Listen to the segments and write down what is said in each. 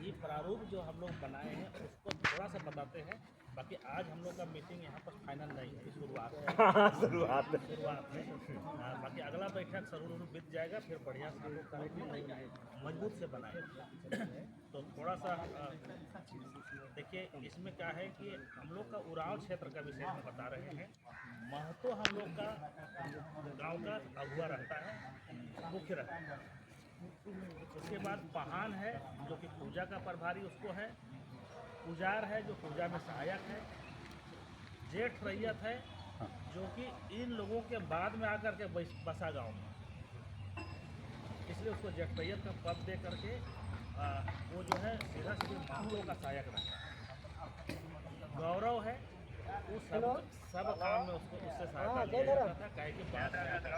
ये प्रारूप जो हम लोग बनाए हैं उसको थोड़ा सा बताते हैं। बाकी आज हम लोग का मीटिंग यहाँ पर फाइनल नहीं है, शुरुआत है। शुरुआत शुरुआत है। बाकी अगला बैठक जरूर बीत जाएगा, फिर बढ़िया से हम लोग कमेटी मजबूत से बनाए। तो थोड़ा सा देखिए इसमें क्या है कि हम लोग का उरांव क्षेत्र का विषय हम बता रहे हैं। महतो हम लोग का गांव का अगुआ रहता है, मुख्य रहता है। उसके बाद पहान है जो कि पूजा का प्रभारी उसको है। पुजार है जो पूजा में सहायक है। जेठ रैयत है जो कि इन लोगों के बाद में आकर के बसा गांव में, इसलिए उसको जेठ रैयत का पद दे करके वो जो है सीधा सीधे महतो का सहायक रहता है। गौरव है वो सब काम में उसको उससे सहायता लिया जाता था, काहे कि बाद में आकर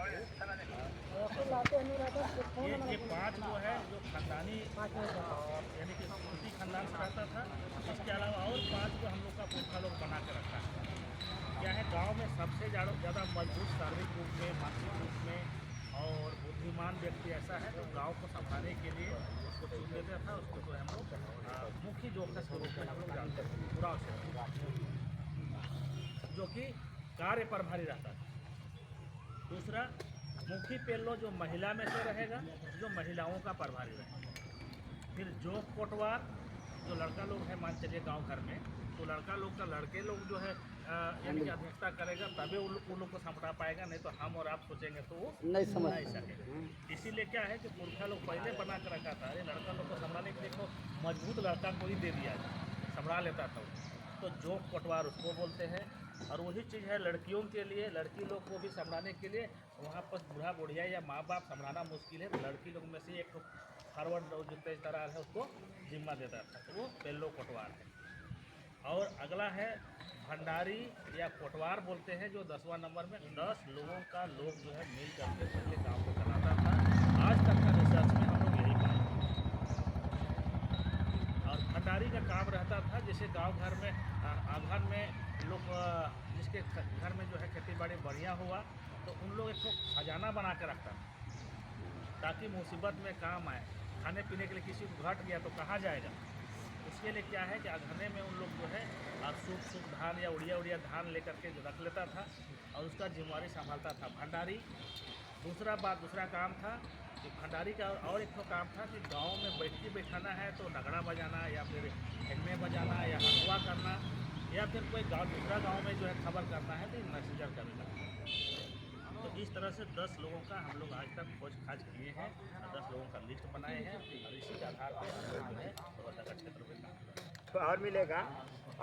ये पाँच जो है जो खानदानी यानी कि सूती खानदान से रहता था। इसके अलावा और पाँच को हम लोग का पुरखा लोग बना के रखा है। क्या है, गांव में सबसे ज़्यादा मजबूत शारीरिक रूप में, मानसिक रूप में और बुद्धिमान व्यक्ति ऐसा है तो गांव को संभालने के लिए उसको चुन देता था। उसको जो हम लोग मुख्य जोखस के रूप में हम लोग जानते थे पूरा क्षेत्र, जो कि कार्य प्रभारी रहता था। दूसरा मुखी पेल्लो जो महिला में से रहेगा, जो महिलाओं का प्रभारी रहेगा। फिर जोक कोटवार जो लड़का लोग है, मान चलिए गांव घर में, तो लड़का लोग का लड़के लोग जो है यानी कि अध्यक्षता करेगा, तभी उन लोग को समझा पाएगा, नहीं तो हम और आप सोचेंगे तो वो नहीं समझ सकेगा। इसीलिए क्या है कि पुरखा लोग पहले बना कर रखा था, अरे लड़का लोग को संभालने के लिए तो मजबूत लड़का को ही दे दिया जाए, संभाल लेता था वो। तो जोक कोटवार उसको बोलते हैं। और वही चीज़ है लड़कियों के लिए, लड़की लोग को भी संभालने के लिए वहाँ पर बूढ़ा बुढ़िया या माँ बाप संभालना मुश्किल है, तो लड़की लोग में से एक फॉरवर्ड जो तेज तरार है उसको जिम्मा देता था, तो वो पेल्लो कोटवार है। और अगला है भंडारी या कोटवार बोलते हैं, जो 10वां नंबर में 10 लोगों का लोग जो है मिल करके पहले गाँव को चलाता था। आज तक का रिसर्च में हम लोग यही पाए। और भंडारी का काम रहता था, जैसे गांव घर में आंगन में लोग जिसके घर में जो है खेती बाड़ी बढ़िया हुआ तो उन लोग एक खजाना बना के रखता था ताकि मुसीबत में काम आए। खाने पीने के लिए किसी को घट गया तो कहाँ जाएगा, उसके लिए क्या है कि अगहने में उन लोग जो है सूप धान या उड़िया धान लेकर के जो रख लेता था और उसका जिम्मेवारी संभालता था भंडारी। दूसरा काम था कि भंडारी का और एक तो काम था कि गांव में बैठकी बैठाना है तो नगड़ा बजाना या फिर हेलमे बजाना या हलवा करना, या फिर कोई दूसरा गांव में जो है खबर करना है तो मैसेंजर करेगा। तो इस तरह से 10 लोगों का हम लोग आज तक खोज खाज किए हैं और 10 लोगों का लिस्ट बनाए हैं और इसी के आधार पर हम लोग जो है लोहरदगा क्षेत्र में काम कर रहे हैं। तो और मिलेगा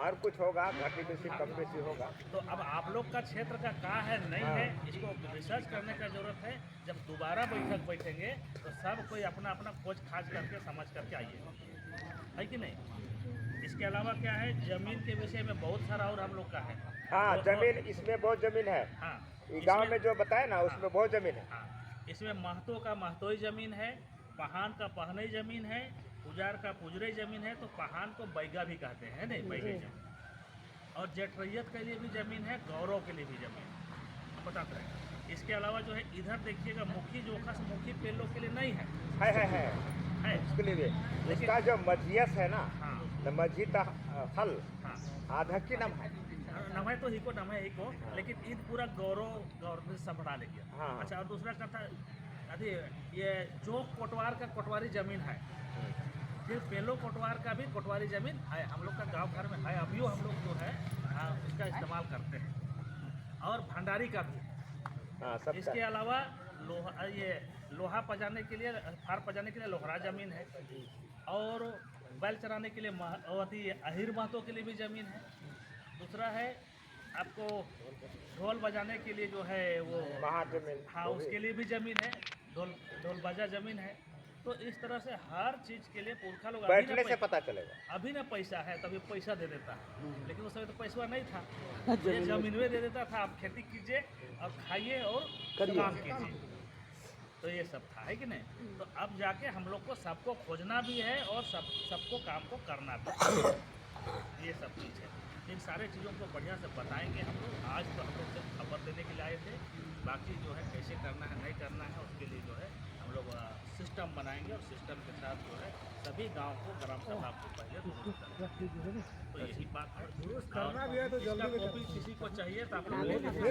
और कुछ होगा, घटी बेसी कम बेसी होगा। तो अब आप लोग का क्षेत्र का कहाँ है नहीं है, इसको रिसर्च करने का जरूरत है। जब दोबारा बैठक बैठेंगे तो सब कोई अपना अपना खोज खाज करके समझ करके आइए, है कि नहीं। इसके अलावा क्या है, जमीन के विषय में बहुत सारा और हम लोग का है। हाँ, जमीन इसमें बहुत जमीन है। हाँ, गांव में जो बताए ना उसमें बहुत जमीन है। हाँ, इसमें महतो का महतोई जमीन है, पहान का पहनई जमीन है, पुजार का पुजरई जमीन है। तो पहान को बैगा भी कहते हैं, नहीं बैगे जमीन। और जेठरैयत के लिए भी ज़मीन है, गौरव के लिए भी ज़मीन है, बताते रहेगा। इसके अलावा जो है इधर देखिएगा मुखी जोखस मुखी पेल्लो के लिए नहीं है, है उसके लिए भी। इसका जो मजियस है ना, हाँ, मजी का हल हाँ, आधा की नम है, नम है तो ही को नम है ही को, लेकिन ईद पूरा गौरव संभड़ा ले गया। हाँ। अच्छा, और दूसरा कथा अभी ये जोक कोटवार का कोटवारी ज़मीन है, फिर पेलो कोटवार का भी कोटवारी ज़मीन है, हम लोग का गांव घर में है, अभी हम लोग जो है उसका इस्तेमाल करते हैं। और भंडारी का भी। इसके अलावा लोहा पजाने के लिए, फार पजाने के लिए लोहरा ज़मीन है। और बैल चराने के लिए अहिर महतो के लिए भी ज़मीन है। दूसरा है आपको ढोल बजाने के लिए जो है वो महाजमीन, हाँ उसके लिए भी ज़मीन है, ढोल बाजा ज़मीन है। तो इस तरह से हर चीज़ के लिए पुरखा लोग बैठने से पता चलेगा। अभी ना पैसा है तभी पैसा दे देता है, लेकिन उस समय तो पैसा नहीं था, ये जमीन में दे देता था, आप खेती कीजिए और खाइए और काम कीजिए। तो ये सब था, है कि नहीं। तो अब जाके हम लोग को सबको खोजना भी है और सबको काम को करना भी है, ये सब चीज़ है। इन सारे चीज़ों को बढ़िया से बताएंगे हम लोग। आज तो हम लोग सिर्फ खबर देने के लिए आए थे, बाकी जो है कैसे करना है नहीं करना है उसके लिए जो है हम लोग सिस्टम बनाएंगे और सिस्टम के साथ जो है सभी गांव को ग्राम सभा को पहले दुरुस्त करेंगे। तो यही बात है। करना भी है तो जल्दी कॉपी किसी को चाहिए तो आप लोग ले लीजिए,